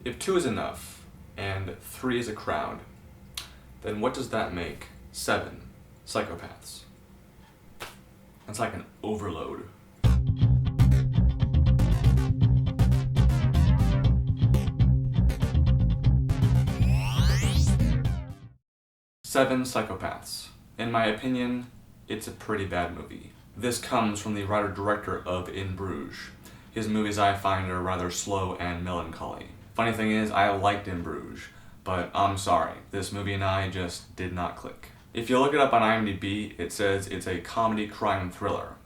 If 2 is enough, and 3 is a crowd, then what does that make 7 psychopaths? That's like an overload. Seven Psychopaths. In my opinion, it's a pretty bad movie. This comes from the writer-director of In Bruges. His movies I find are rather slow and melancholy. Funny thing is, I liked In Bruges, but I'm sorry, this movie and I just did not click. If you look it up on IMDb, it says it's a comedy crime thriller.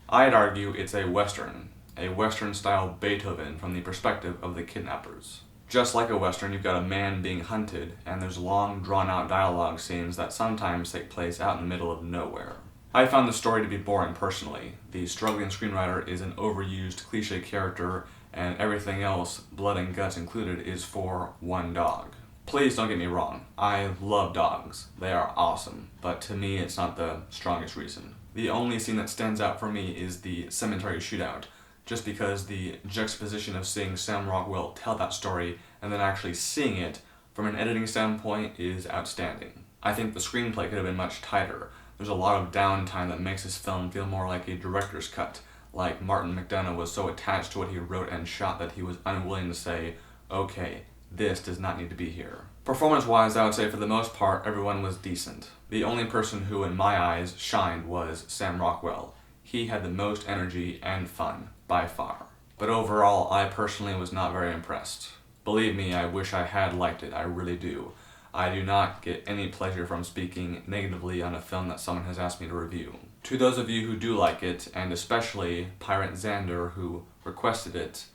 I'd argue it's a Western-style Beethoven from the perspective of the kidnappers. Just like a Western, you've got a man being hunted, and there's long, drawn-out dialogue scenes that sometimes take place out in the middle of nowhere. I found the story to be boring personally. The struggling screenwriter is an overused cliché character, and everything else, blood and guts included, is for one dog. Please don't get me wrong, I love dogs. They are awesome, but to me it's not the strongest reason. The only scene that stands out for me is the cemetery shootout, just because the juxtaposition of seeing Sam Rockwell tell that story and then actually seeing it from an editing standpoint is outstanding. I think the screenplay could have been much tighter. There's a lot of downtime that makes this film feel more like a director's cut, like Martin McDonagh was so attached to what he wrote and shot that he was unwilling to say, okay, this does not need to be here. Performance-wise, I would say for the most part, everyone was decent. The only person who, in my eyes, shined was Sam Rockwell. He had the most energy and fun, by far. But overall, I personally was not very impressed. Believe me, I wish I had liked it, I really do. I do not get any pleasure from speaking negatively on a film that someone has asked me to review. To those of you who do like it, and especially piratexander who requested it,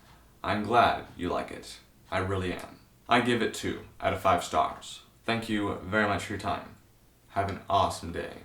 I'm glad you like it. I really am. I give it 2 out of 5 stars. Thank you very much for your time. Have an awesome day.